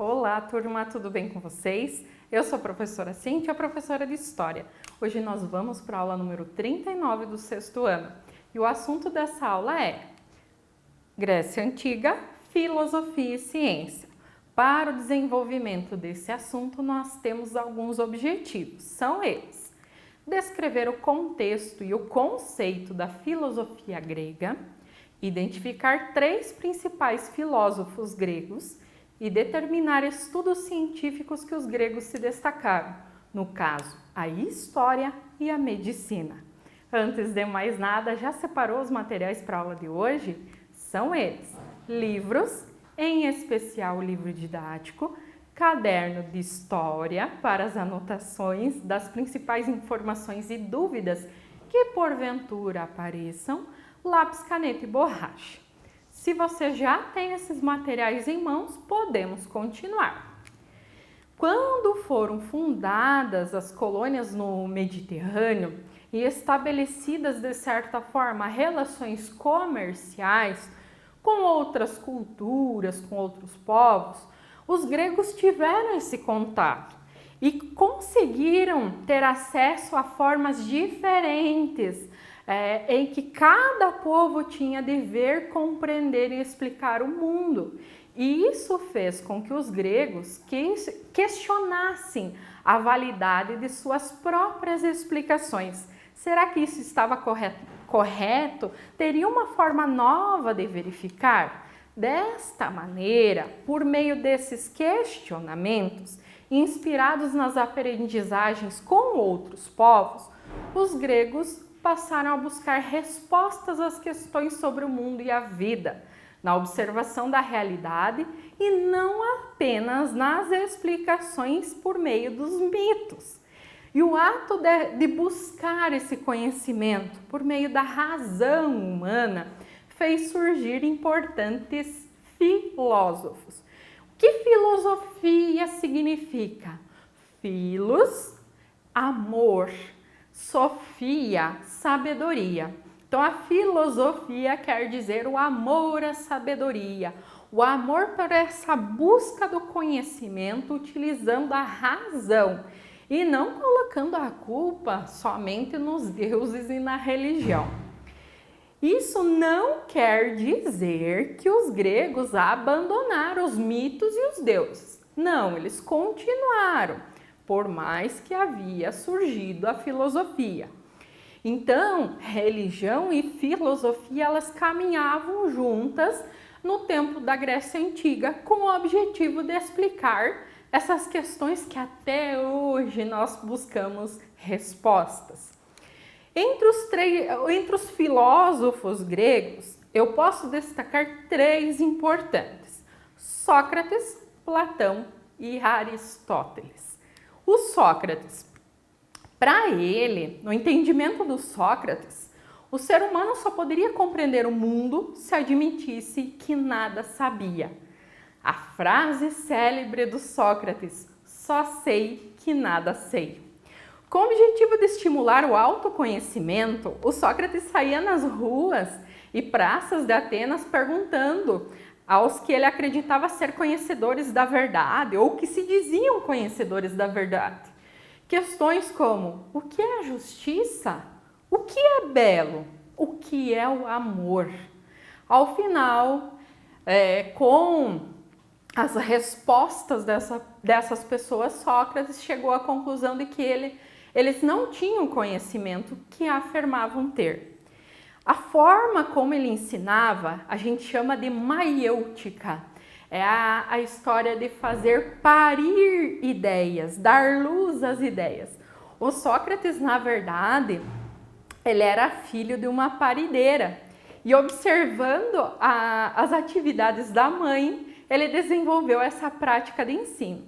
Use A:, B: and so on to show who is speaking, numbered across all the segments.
A: Olá, turma, tudo bem com vocês? Eu sou a professora Cíntia, professora de História. Hoje nós vamos para a aula número 39 do sexto ano. E o assunto dessa aula é Grécia Antiga, Filosofia e Ciência. Para o desenvolvimento desse assunto, nós temos alguns objetivos. São eles: descrever o contexto e o conceito da filosofia grega, identificar 3 principais filósofos gregos e determinar estudos científicos que os gregos se destacaram, no caso, a história e a medicina. Antes de mais nada, já separou os materiais para a aula de hoje? São eles: livros, em especial o livro didático, caderno de história para as anotações das principais informações e dúvidas que porventura apareçam, lápis, caneta e borracha. Se você já tem esses materiais em mãos, podemos continuar. Quando foram fundadas as colônias no Mediterrâneo e estabelecidas de certa forma relações comerciais com outras culturas, com outros povos, os gregos tiveram esse contato e conseguiram ter acesso a formas diferentes em que cada povo tinha de ver, compreender e explicar o mundo. E isso fez com que os gregos questionassem a validade de suas próprias explicações. Será que isso estava correto? Teria uma forma nova de verificar? Desta maneira, por meio desses questionamentos, inspirados nas aprendizagens com outros povos, os gregos passaram a buscar respostas às questões sobre o mundo e a vida, na observação da realidade e não apenas nas explicações por meio dos mitos. E o ato de buscar esse conhecimento por meio da razão humana fez surgir importantes filósofos. O que filosofia significa? Filos, amor. Sofia, sabedoria. Então, a filosofia quer dizer o amor à sabedoria, o amor por essa busca do conhecimento utilizando a razão e não colocando a culpa somente nos deuses e na religião. Isso não quer dizer que os gregos abandonaram os mitos e os deuses. Não, eles continuaram, por mais que havia surgido a filosofia. Então, religião e filosofia, elas caminhavam juntas no tempo da Grécia Antiga com o objetivo de explicar essas questões que até hoje nós buscamos respostas. Entre os filósofos gregos, eu posso destacar 3 importantes: Sócrates, Platão e Aristóteles. O Sócrates, para ele, no entendimento do Sócrates, o ser humano só poderia compreender o mundo se admitisse que nada sabia. A frase célebre do Sócrates: só sei que nada sei. Com o objetivo de estimular o autoconhecimento, o Sócrates saía nas ruas e praças de Atenas perguntando aos que ele acreditava ser conhecedores da verdade ou que se diziam conhecedores da verdade. Questões como: o que é a justiça? O que é belo? O que é o amor? Ao final, com as respostas dessas pessoas, Sócrates chegou à conclusão de que eles não tinham conhecimento que afirmavam ter. A forma como ele ensinava, a gente chama de maiêutica. É a história de fazer parir ideias, dar luz às ideias. O Sócrates, na verdade, ele era filho de uma parideira. E observando as atividades da mãe, ele desenvolveu essa prática de ensino.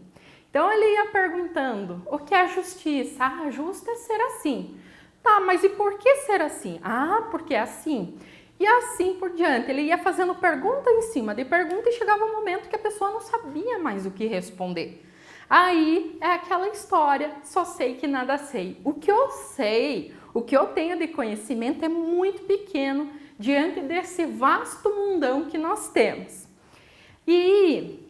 A: Então, ele ia perguntando: o que é a justiça? Ah, justo é ser assim. Tá, mas e por que ser assim? Ah, porque é assim. E assim por diante. Ele ia fazendo pergunta em cima de pergunta e chegava um momento que a pessoa não sabia mais o que responder. Aí é aquela história: só sei que nada sei. O que eu sei, o que eu tenho de conhecimento é muito pequeno diante desse vasto mundão que nós temos. E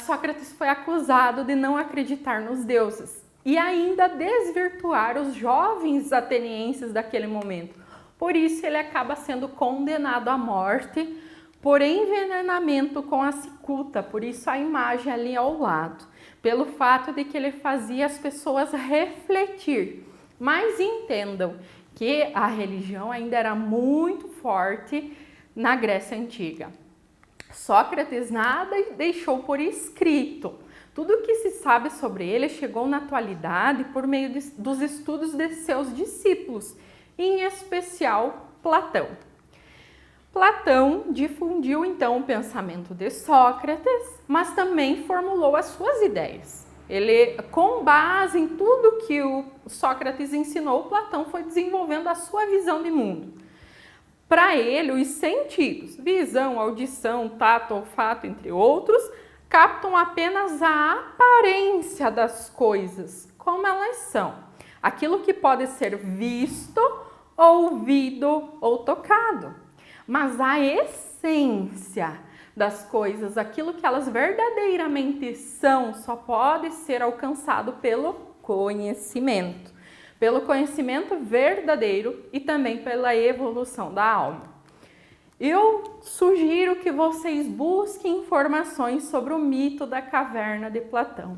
A: Sócrates foi acusado de não acreditar nos deuses e ainda desvirtuar os jovens atenienses daquele momento. Por isso ele acaba sendo condenado à morte por envenenamento com a cicuta, por isso a imagem ali ao lado, pelo fato de que ele fazia as pessoas refletir. Mas entendam que a religião ainda era muito forte na Grécia Antiga. Sócrates nada deixou por escrito. Tudo o que se sabe sobre ele chegou na atualidade por meio dos estudos de seus discípulos, em especial Platão. Platão difundiu então o pensamento de Sócrates, mas também formulou as suas ideias. Ele, com base em tudo que o Sócrates ensinou, Platão foi desenvolvendo a sua visão de mundo. Para ele, os sentidos, visão, audição, tato, olfato, entre outros, captam apenas a aparência das coisas, como elas são. Aquilo que pode ser visto, ouvido ou tocado. Mas a essência das coisas, aquilo que elas verdadeiramente são, só pode ser alcançado pelo conhecimento. Pelo conhecimento verdadeiro e também pela evolução da alma. Eu sugiro que vocês busquem informações sobre o mito da caverna de Platão.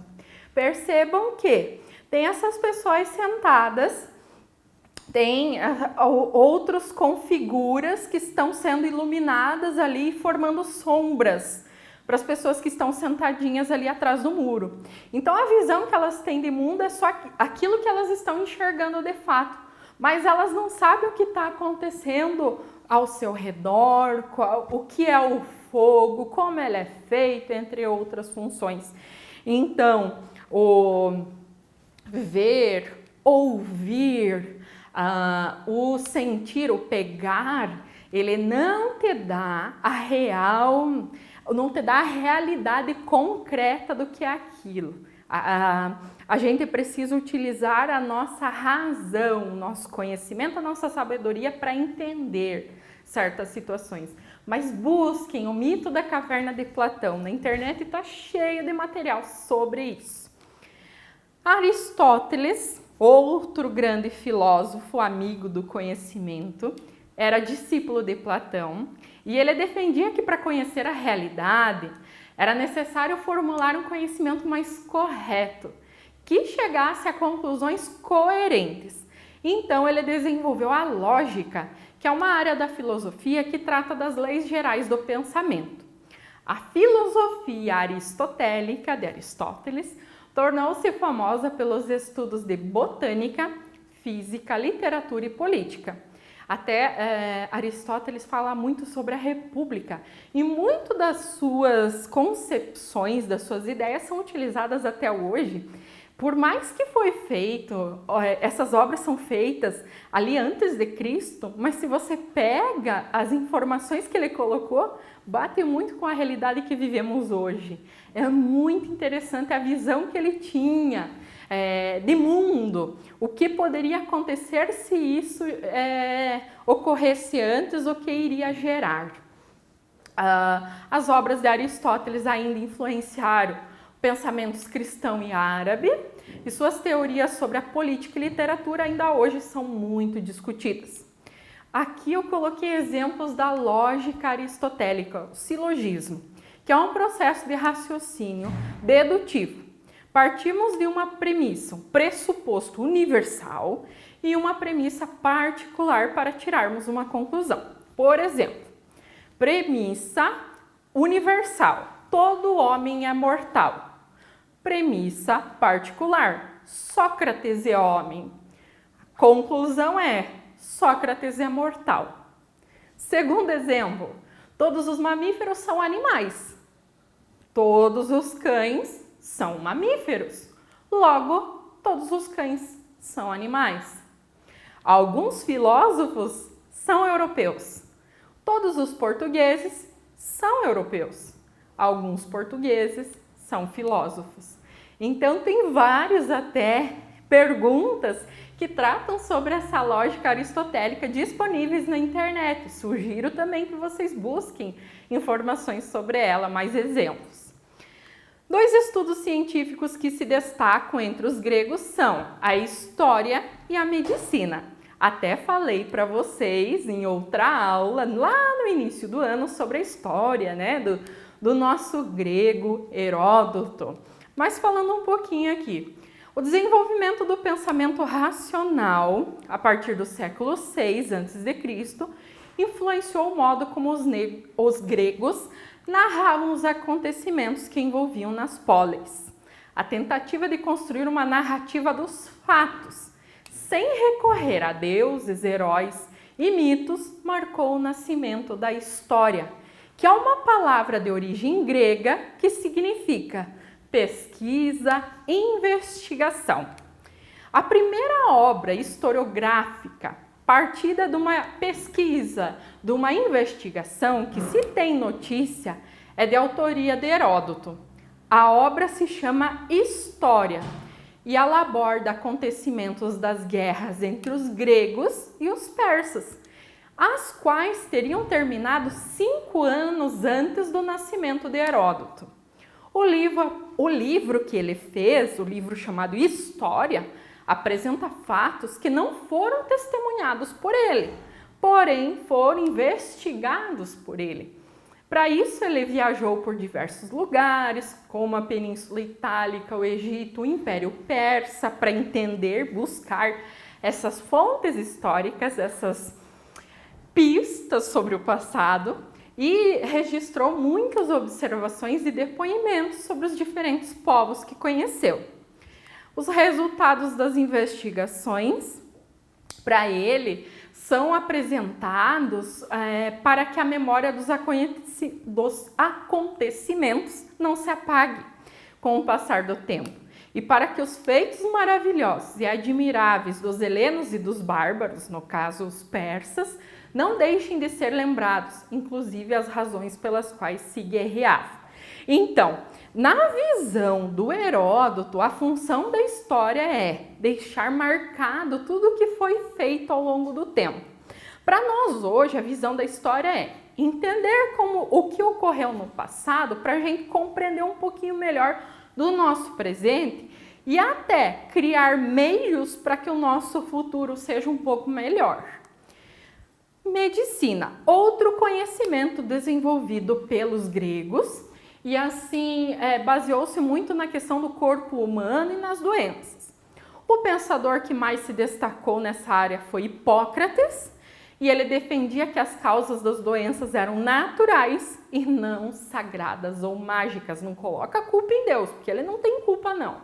A: Percebam que tem essas pessoas sentadas, tem outros com figuras que estão sendo iluminadas ali, formando sombras para as pessoas que estão sentadinhas ali atrás do muro. Então a visão que elas têm de mundo é só aquilo que elas estão enxergando de fato, mas elas não sabem o que está acontecendo ao seu redor, o que é o fogo, como ele é feito, entre outras funções. Então, o ver, ouvir, o sentir, o pegar, ele não te dá a realidade concreta do que é aquilo. A gente precisa utilizar a nossa razão, o nosso conhecimento, a nossa sabedoria para entender certas situações. Mas busquem o mito da caverna de Platão. Na internet está cheio de material sobre isso. Aristóteles, outro grande filósofo, amigo do conhecimento, era discípulo de Platão e ele defendia que para conhecer a realidade era necessário formular um conhecimento mais correto, que chegasse a conclusões coerentes. Então ele desenvolveu a lógica, que é uma área da filosofia que trata das leis gerais do pensamento. A filosofia aristotélica de Aristóteles tornou-se famosa pelos estudos de botânica, física, literatura e política. Até Aristóteles fala muito sobre a república e muito das suas concepções, das suas ideias são utilizadas até hoje. Por mais que foi feito, essas obras são feitas ali antes de Cristo, mas se você pega as informações que ele colocou, bate muito com a realidade que vivemos hoje. É muito interessante a visão que ele tinha de mundo, o que poderia acontecer se isso ocorresse antes, o que iria gerar. As obras de Aristóteles ainda influenciaram pensamentos cristão e árabe, e suas teorias sobre a política e literatura ainda hoje são muito discutidas. Aqui eu coloquei exemplos da lógica aristotélica, o silogismo, que é um processo de raciocínio dedutivo. Partimos de uma premissa, um pressuposto universal e uma premissa particular para tirarmos uma conclusão. Por exemplo, premissa universal, todo homem é mortal. Premissa particular, Sócrates é homem. Conclusão é, Sócrates é mortal. Segundo exemplo, todos os mamíferos são animais. Todos os cães são mamíferos. Logo, todos os cães são animais. Alguns filósofos são europeus. Todos os portugueses são europeus. Alguns portugueses são filósofos. Então, tem vários até perguntas que tratam sobre essa lógica aristotélica disponíveis na internet. Sugiro também que vocês busquem informações sobre ela, mais exemplos. Dois estudos científicos que se destacam entre os gregos são a história e a medicina. Até falei para vocês em outra aula, lá no início do ano, sobre a história, né, do nosso grego Heródoto. Mas falando um pouquinho aqui, o desenvolvimento do pensamento racional, a partir do século VI a.C., influenciou o modo como os gregos narravam os acontecimentos que envolviam nas polis. A tentativa de construir uma narrativa dos fatos, sem recorrer a deuses, heróis e mitos, marcou o nascimento da história, que é uma palavra de origem grega que significa pesquisa, investigação. A primeira obra historiográfica partida de uma pesquisa, de uma investigação que se tem notícia, é de autoria de Heródoto. A obra se chama História e ela aborda acontecimentos das guerras entre os gregos e os persas, as quais teriam terminado 5 anos antes do nascimento de Heródoto. O livro que ele fez, o livro chamado História, apresenta fatos que não foram testemunhados por ele, porém foram investigados por ele. Para isso, ele viajou por diversos lugares, como a Península Itálica, o Egito, o Império Persa, para entender, buscar essas fontes históricas, essas pistas sobre o passado, e registrou muitas observações e depoimentos sobre os diferentes povos que conheceu. Os resultados das investigações, para ele, são apresentados para que a memória dos acontecimentos não se apague com o passar do tempo e para que os feitos maravilhosos e admiráveis dos helenos e dos bárbaros, no caso os persas, não deixem de ser lembrados, inclusive as razões pelas quais se guerreava. Então, na visão do Heródoto, a função da história é deixar marcado tudo o que foi feito ao longo do tempo. Para nós hoje, a visão da história é entender o que ocorreu no passado para a gente compreender um pouquinho melhor do nosso presente e até criar meios para que o nosso futuro seja um pouco melhor. Medicina, outro conhecimento desenvolvido pelos gregos, e assim baseou-se muito na questão do corpo humano e nas doenças. O pensador que mais se destacou nessa área foi Hipócrates, e ele defendia que as causas das doenças eram naturais e não sagradas ou mágicas. Não coloca a culpa em Deus, porque ele não tem culpa não.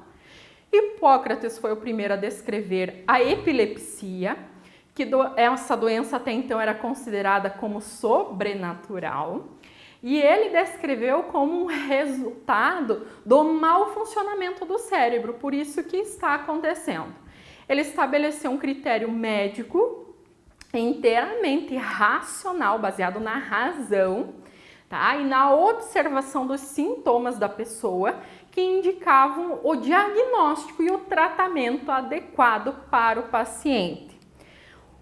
A: Hipócrates foi o primeiro a descrever a epilepsia, que essa doença até então era considerada como sobrenatural. E ele descreveu como um resultado do mau funcionamento do cérebro, por isso que está acontecendo. Ele estabeleceu um critério médico inteiramente racional, baseado na razão, tá? E na observação dos sintomas da pessoa, que indicavam o diagnóstico e o tratamento adequado para o paciente.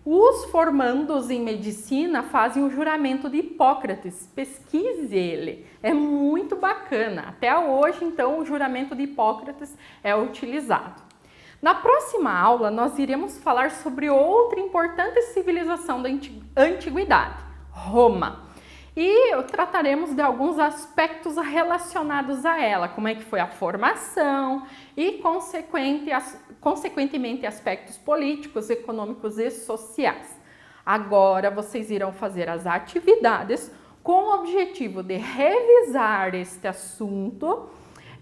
A: Os formandos em medicina fazem o juramento de Hipócrates, pesquise ele, é muito bacana. Até hoje, então, o juramento de Hipócrates é utilizado. Na próxima aula, nós iremos falar sobre outra importante civilização da antiguidade, Roma. E trataremos de alguns aspectos relacionados a ela, como é que foi a formação e, consequentemente, aspectos políticos, econômicos e sociais. Agora, vocês irão fazer as atividades com o objetivo de revisar este assunto,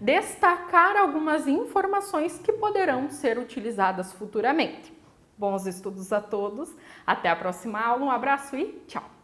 A: destacar algumas informações que poderão ser utilizadas futuramente. Bons estudos a todos, até a próxima aula, um abraço e tchau!